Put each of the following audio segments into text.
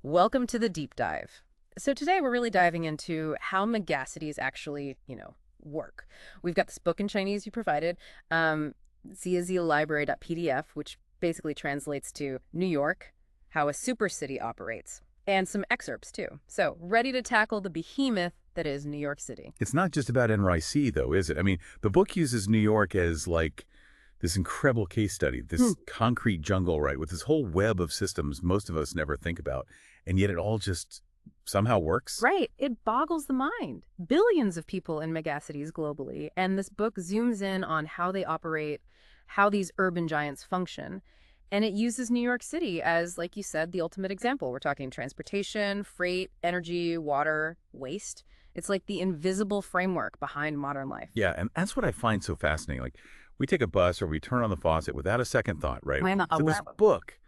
Welcome to the deep dive. So today we're really diving into how megacities actually, work. We've got this book in Chinese you provided, ziazialibrary.pdf, which basically translates to New York, how a supercity operates, and some excerpts too. So ready to tackle the behemoth that is New York City. It's not just about NYC, though, is it? I mean, the book uses New York as like this incredible case study, this concrete jungle, right, with this whole web of systems most of us never think about, and yet it all just somehow works. Right. It boggles the mind. Billions of people in megacities globally, and this book zooms in on how they operate, how these urban giants function. And it uses New York City as, like you said, the ultimate example. We're talking transportation, freight, energy, water, waste. It's like the invisible framework behind modern life. Yeah, and that's what I find so fascinating. Like, we take a bus or we turn on the faucet without a second thought, right? So this book,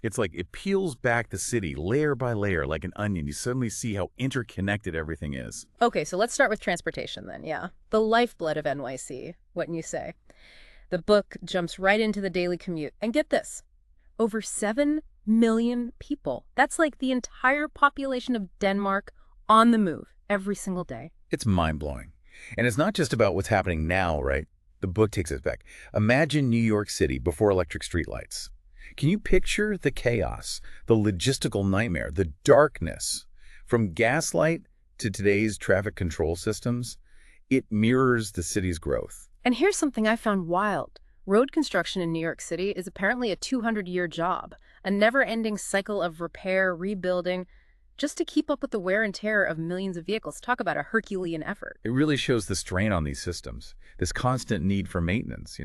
it's like it peels back the city layer by layer like an onion. You suddenly see how interconnected everything is. Okay, so let's start with transportation then, yeah. The lifeblood of NYC, wouldn't you say? The book jumps right into the daily commute. And get this, over 7 million people. That's like the entire population of Denmark on the move every single day. It's mind-blowing. And it's not just about what's happening now, right? The book takes us back. Imagine New York City before electric streetlights. Can you picture the chaos, the logistical nightmare, the darkness? From gaslight to today's traffic control systems, it mirrors the city's growth. And here's something I found wild. Road construction in New York City is apparently a 200-year job, a never-ending cycle of repair, rebuilding, just to keep up with the wear and tear of millions of vehicles. Talk about a Herculean effort. It really shows the strain on these systems, this constant need for maintenance,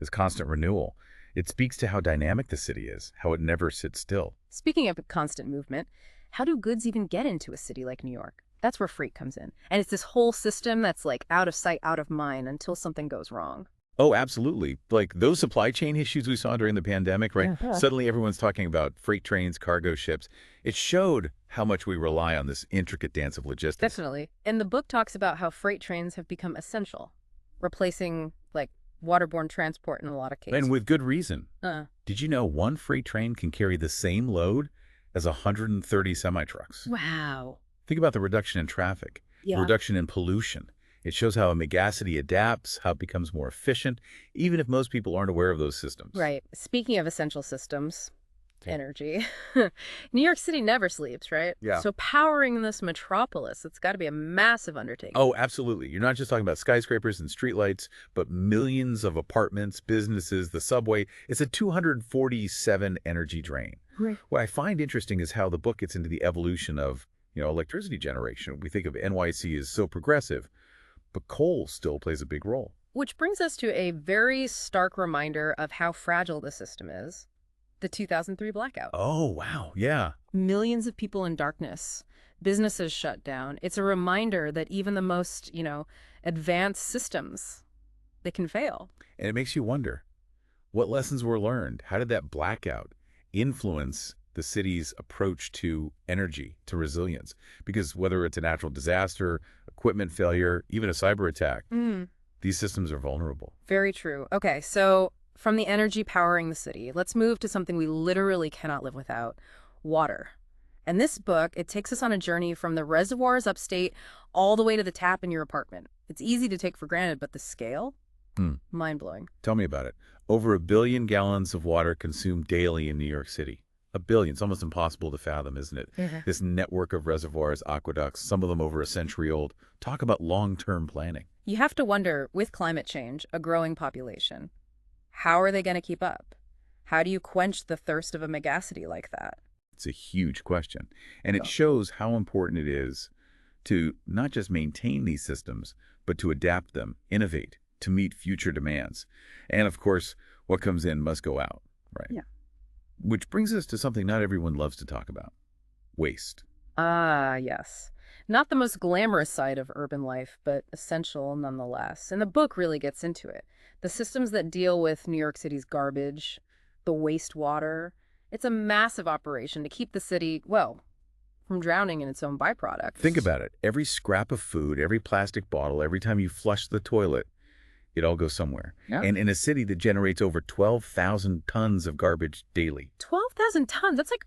this constant renewal. It speaks to how dynamic the city is, how it never sits still. Speaking of constant movement, how do goods even get into a city like New York? That's where freight comes in. And it's this whole system that's like out of sight, out of mind until something goes wrong. Oh, absolutely. Like those supply chain issues we saw during the pandemic, right? Yeah. Suddenly everyone's talking about freight trains, cargo ships. It showed how much we rely on this intricate dance of logistics. Definitely. And the book talks about how freight trains have become essential, replacing like waterborne transport in a lot of cases. And with good reason. Uh, Did you know one freight train can carry the same load as 130 semi-trucks? wow. Think about the reduction in traffic, the Yeah. reduction in pollution. It shows how a megacity adapts, how it becomes more efficient, even if most people aren't aware of those systems. Right. Speaking of essential systems, Okay. energy, New York City never sleeps, right? Yeah. So powering this metropolis, it's got to be a massive undertaking. Oh, absolutely. You're not just talking about skyscrapers and streetlights, but millions of apartments, businesses, the subway. It's a 247 energy drain. Right. What I find interesting is how the book gets into the evolution of, electricity generation. We think of NYC as so progressive, but coal still plays a big role. Which brings us to a very stark reminder of how fragile the system is. The 2003 blackout. Oh, wow. Yeah. Millions of people in darkness, businesses shut down. It's a reminder that even the most, advanced systems, they can fail. And it makes you wonder, what lessons were learned? How did that blackout influence the city's approach to energy, to resilience? Because whether it's a natural disaster, equipment failure, even a cyber attack, these systems are vulnerable. Very true. Okay, so from the energy powering the city, let's move to something we literally cannot live without, water. And this book, it takes us on a journey from the reservoirs upstate all the way to the tap in your apartment. It's easy to take for granted, but the scale? Mind-blowing. Tell me about it. Over 1 billion gallons of water consumed daily in New York City. 1 billion. It's almost impossible to fathom, isn't it? This network of reservoirs, aqueducts, some of them over a century old. Talk about long-term planning. You have to wonder, with climate change, a growing population, how are they going to keep up? How do you quench the thirst of a megacity like that? It's a huge question. And it shows how important it is to not just maintain these systems, but to adapt them, innovate, to meet future demands. And of course, what comes in must go out, right? Yeah. Which brings us to something not everyone loves to talk about: waste. Ah, yes. Not the most glamorous side of urban life, but essential nonetheless. And the book really gets into it. The systems that deal with New York City's garbage, the wastewater. It's a massive operation to keep the city, well, from drowning in its own byproducts. Think about it. Every scrap of food, every plastic bottle, every time you flush the toilet, it all goes somewhere. Yeah. And in a city that generates over 12,000 tons of garbage daily. 12,000 tons. That's like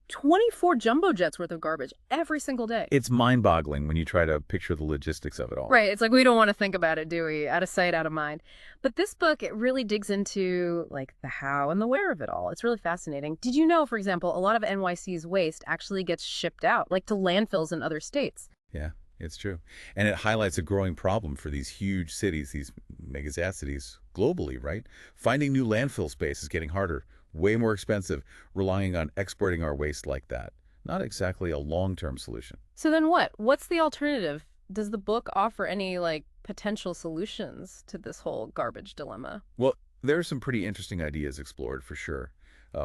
24 jumbo jets worth of garbage every single day. It's mind-boggling when you try to picture the logistics of it all. Right. It's like we don't want to think about it, do we? Out of sight, out of mind. But this book, it really digs into like the how and the where of it all. It's really fascinating. Did you know, for example, a lot of NYC's waste actually gets shipped out, like to landfills in other states? Yeah, it's true. And it highlights a growing problem for these huge cities, these megacities globally, right? Finding new landfill space is getting harder, way more expensive, relying on exporting our waste like that. Not exactly a long-term solution. So then what? What's the alternative? Does the book offer any like potential solutions to this whole garbage dilemma? Well, there are some pretty interesting ideas explored for sure.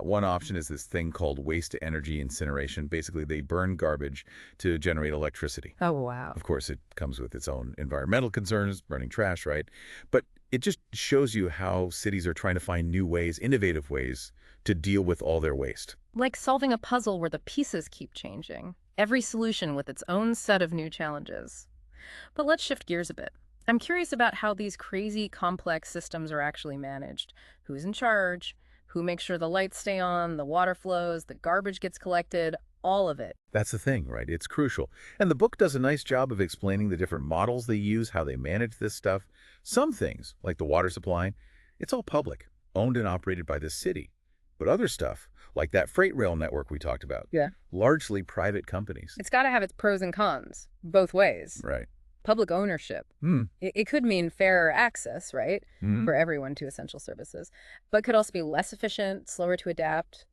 One option is this thing called waste-to-energy incineration. Basically, they burn garbage to generate electricity. Oh, wow. Of course, it comes with its own environmental concerns, burning trash, right? But it just shows you how cities are trying to find new ways, innovative ways, to deal with all their waste. Like solving a puzzle where the pieces keep changing. Every solution with its own set of new challenges. But let's shift gears a bit. I'm curious about how these crazy, complex systems are actually managed. Who's in charge? Who makes sure the lights stay on, the water flows, the garbage gets collected, all of it. That's the thing, right? It's crucial. And the book does a nice job of explaining the different models they use, how they manage this stuff. Some things, like the water supply, it's all public, owned and operated by the city. But other stuff, like that freight rail network we talked about, Yeah. largely private companies. It's got to have its pros and cons, both ways. Right. Public ownership. Hmm. It could mean fairer access, right, Mhm. for everyone to essential services, but could also be less efficient, slower to adapt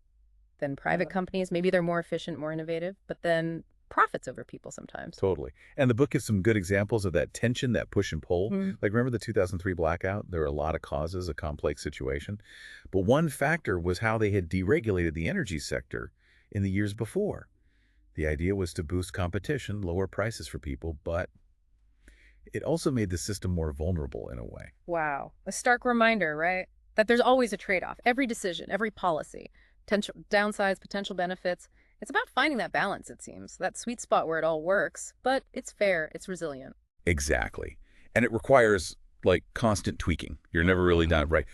than private companies. Maybe they're more efficient, more innovative, but then profits over people sometimes. Totally. And the book gives some good examples of that tension, that push and pull. Mm. Like, remember the 2003 blackout? There were a lot of causes, a complex situation. But one factor was how they had deregulated the energy sector in the years before. The idea was to boost competition, lower prices for people, but it also made the system more vulnerable in a way. Wow. A stark reminder, right? That there's always a trade-off. Every decision, every policy, potential downsides, potential benefits. It's about finding that balance, it seems. That sweet spot where it all works, but it's fair, it's resilient. Exactly. And it requires, like, constant tweaking. You're never really done, right?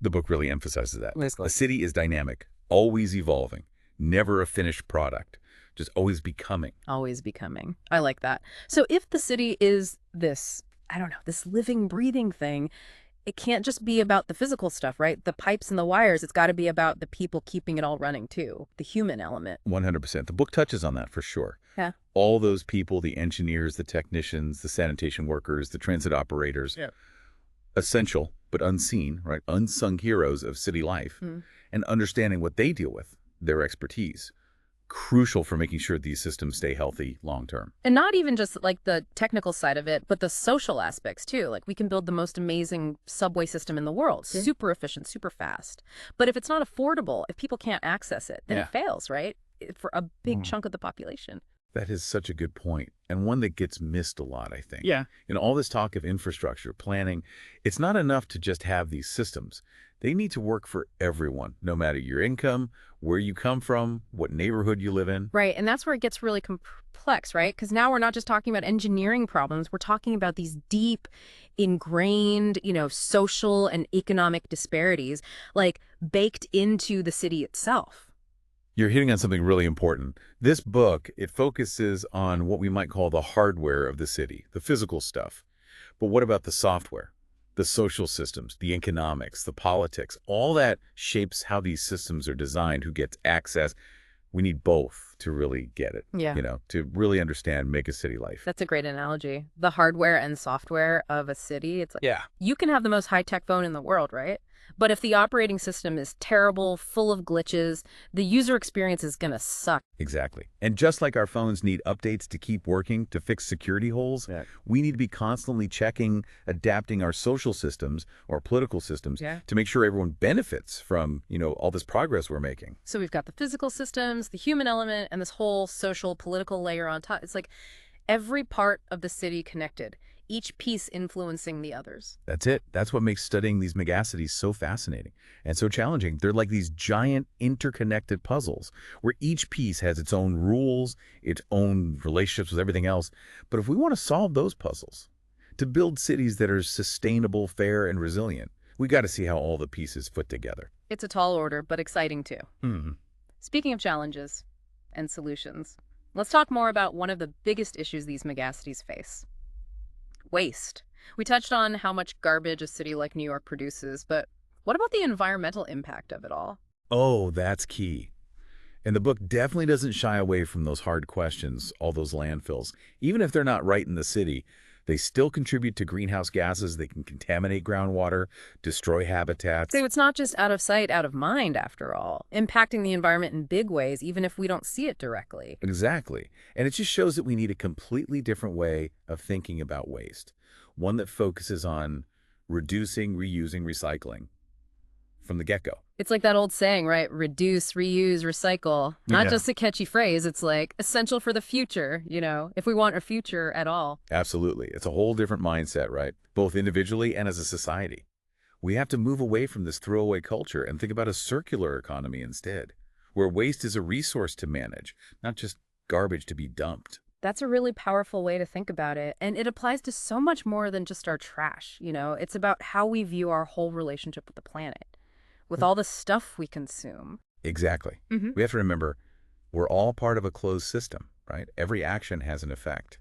The book really emphasizes that. A city is dynamic, always evolving, never a finished product, just always becoming. Always becoming. I like that. So if the city is this, I don't know, this living, breathing thing, it can't just be about the physical stuff, right? The pipes and the wires. It's got to be about the people keeping it all running too, the human element. 100%. The book touches on that for sure. Yeah. All those people, the engineers, the technicians, the sanitation workers, the transit operators, Yeah. essential but unseen, right? Unsung heroes of city life, and understanding what they deal with, their expertise. Crucial for making sure these systems stay healthy long term. And not even just like the technical side of it, but the social aspects too. Like we can build the most amazing subway system in the world, super efficient, super fast. But if it's not affordable, if people can't access it, then Yeah. it fails, right? For a big chunk of the population. That is such a good point, and one that gets missed a lot, I think. Yeah. In all this talk of infrastructure, planning, it's not enough to just have these systems. They need to work for everyone, no matter your income, where you come from, what neighborhood you live in. Right. And that's where it gets really complex, right? Because now we're not just talking about engineering problems. We're talking about these deep, ingrained, social and economic disparities, like baked into the city itself. You're hitting on something really important. This book, it focuses on what we might call the hardware of the city, the physical stuff. But what about the software? The social systems, the economics, the politics, all that shapes how these systems are designed, who gets access. We need both to really get it, Yeah. to really understand, make a city life. That's a great analogy. The hardware and software of a city. It's like Yeah. you can have the most high-tech phone in the world, right? But if the operating system is terrible, full of glitches, the user experience is going to suck. Exactly. And just like our phones need updates to keep working, to fix security holes, Yeah. we need to be constantly checking, adapting our social systems or political systems to make sure everyone benefits from, all this progress we're making. So we've got the physical systems, the human element, and this whole social, political layer on top. It's like every part of the city connected, each piece influencing the others. That's it. That's what makes studying these megacities so fascinating and so challenging. They're like these giant interconnected puzzles where each piece has its own rules, its own relationships with everything else. But if we want to solve those puzzles, to build cities that are sustainable, fair, and resilient, we got to see how all the pieces fit together. It's a tall order, but exciting too. Hmm. Speaking of challenges, and solutions. Let's talk more about one of the biggest issues these megacities face: waste. We touched on how much garbage a city like New York produces, but what about the environmental impact of it all? Oh, that's key. And the book definitely doesn't shy away from those hard questions, all those landfills. Even if they're not right in the city, they still contribute to greenhouse gases. They can contaminate groundwater, destroy habitats. So it's not just out of sight, out of mind, after all, impacting the environment in big ways, even if we don't see it directly. Exactly. And it just shows that we need a completely different way of thinking about waste. One that focuses on reducing, reusing, recycling from the get-go. It's like that old saying, right? Reduce, reuse, recycle. Not Yeah. just a catchy phrase, it's like essential for the future, if we want a future at all. Absolutely. It's a whole different mindset, right? Both individually and as a society. We have to move away from this throwaway culture and think about a circular economy instead, where waste is a resource to manage, not just garbage to be dumped. That's a really powerful way to think about it. And it applies to so much more than just our trash. It's about how we view our whole relationship with the planet, with all the stuff we consume. Exactly. Hmm. We have to remember we're all part of a closed system, right? Every action has an effect.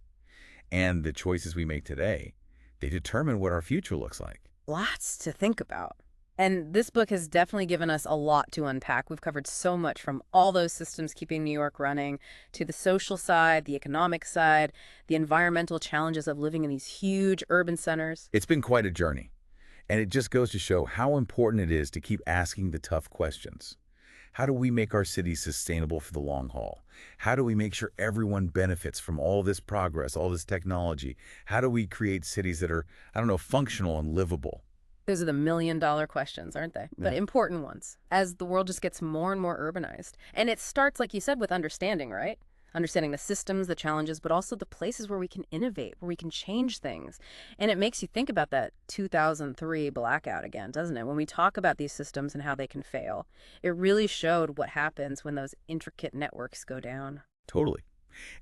And the choices we make today, they determine what our future looks like. Lots to think about. And this book has definitely given us a lot to unpack. We've covered so much, from all those systems keeping New York running to the social side, the economic side, the environmental challenges of living in these huge urban centers. It's been quite a journey. And it just goes to show how important it is to keep asking the tough questions. How do we make our cities sustainable for the long haul? How do we make sure everyone benefits from all this progress, all this technology? How do we create cities that are, I don't know, functional and livable? Those are the million-dollar questions, aren't they? But Yeah. important ones, as the world just gets more and more urbanized. And it starts, like you said, with understanding, right? Understanding the systems, the challenges, but also the places where we can innovate, where we can change things. And it makes you think about that 2003 blackout again, doesn't it? When we talk about these systems and how they can fail, it really showed what happens when those intricate networks go down. Totally.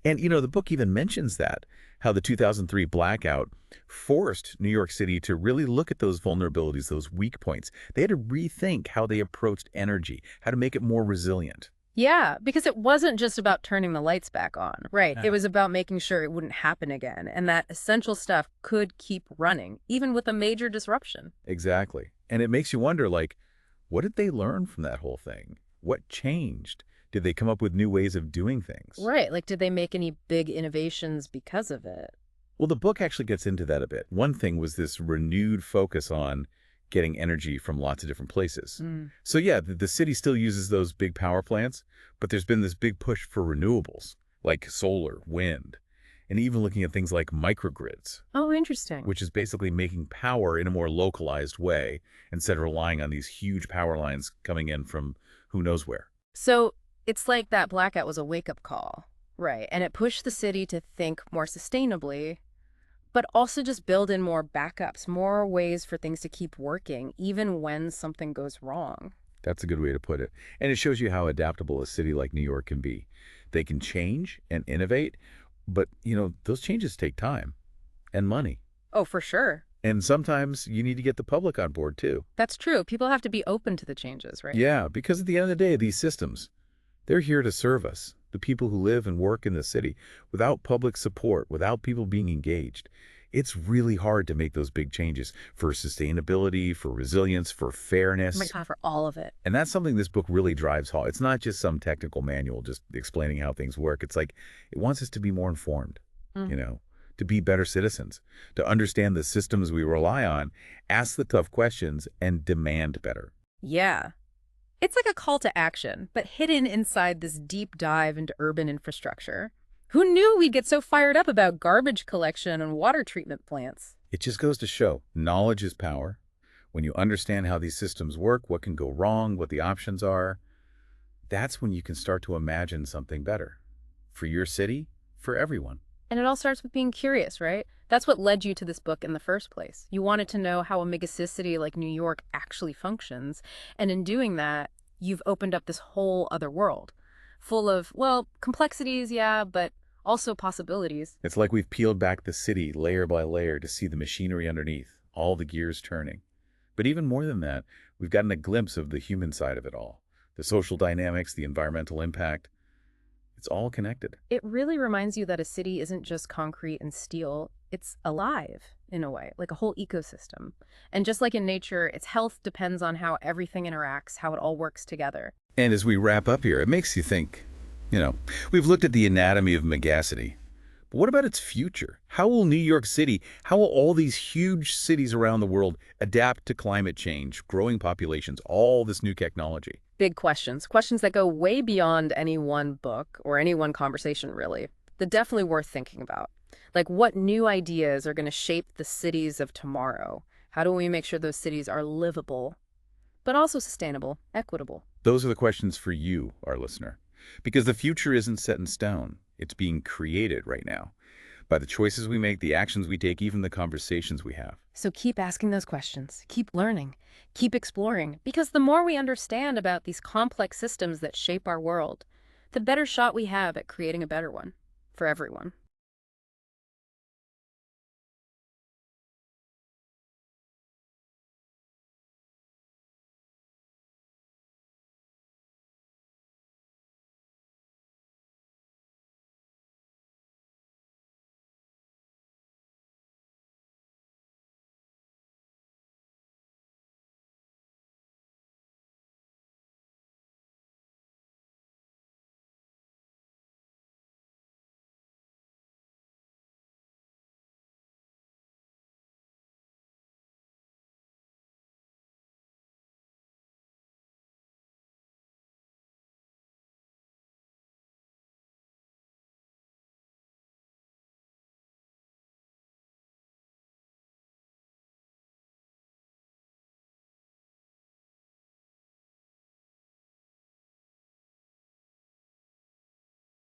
And, the book even mentions that, how the 2003 blackout forced New York City to really look at those vulnerabilities, those weak points. They had to rethink how they approached energy, how to make it more resilient. Yeah, because it wasn't just about turning the lights back on, right? It Yeah. was about making sure it wouldn't happen again and that essential stuff could keep running, even with a major disruption. Exactly. And it makes you wonder, like, what did they learn from that whole thing? What changed? Did they come up with new ways of doing things? Right, like did they make any big innovations because of it? Well, the book actually gets into that a bit. One thing was this renewed focus on getting energy from lots of different places. Mm. So yeah, the city still uses those big power plants, but there's been this big push for renewables, like solar, wind, and even looking at things like microgrids, Oh, interesting. which is basically making power in a more localized way instead of relying on these huge power lines coming in from who knows where. So it's like that blackout was a wake-up call, right? And it pushed the city to think more sustainably, but also just build in more backups, more ways for things to keep working, even when something goes wrong. That's a good way to put it. And it shows you how adaptable a city like New York can be. They can change and innovate, but, those changes take time and money. Oh, for sure. And sometimes you need to get the public on board too. That's true. People have to be open to the changes, right? Yeah, because at the end of the day, these systems, they're here to serve us, the people who live and work in the city. Without public support, without people being engaged, it's really hard to make those big changes for sustainability, for resilience, for Oh fairness. my God, for all of it. And that's something this book really drives home. It's not just some technical manual just explaining how things work. It's like it wants us to be more informed, Mm. to be better citizens, to understand the systems we rely on, ask the tough questions, and demand better. Yeah. It's like a call to action, but hidden inside this deep dive into urban infrastructure. Who knew we'd get so fired up about garbage collection and water treatment plants? It just goes to show knowledge is power. When you understand how these systems work, what can go wrong, what the options are, that's when you can start to imagine something better for your city, for everyone. And it all starts with being curious, right? That's what led you to this book in the first place. You wanted to know how a megacity like New York actually functions. And in doing that, you've opened up this whole other world full of, well, complexities, yeah, but also possibilities. It's like we've peeled back the city layer by layer to see the machinery underneath, all the gears turning. But even more than that, we've gotten a glimpse of the human side of it all, the social dynamics, the environmental impact. It's all connected. It really reminds you that a city isn't just concrete and steel. It's alive, in a way, like a whole ecosystem. And just like in nature, its health depends on how everything interacts, how it all works together. And as we wrap up here, it makes you think, you know, we've looked at the anatomy of megacity. But what about its future? How will New York City, how will all these huge cities around the world adapt to climate change, growing populations, all this new technology? Big questions, questions that go way beyond any one book or any one conversation, really. They're definitely worth thinking about. Like, what new ideas are going to shape the cities of tomorrow? How do we make sure those cities are livable, but also sustainable, equitable? Those are the questions for you, our listener. Because the future isn't set in stone. It's being created right now by the choices we make, the actions we take, even the conversations we have. So keep asking those questions, keep learning, keep exploring, because the more we understand about these complex systems that shape our world, the better shot we have at creating a better one for everyone.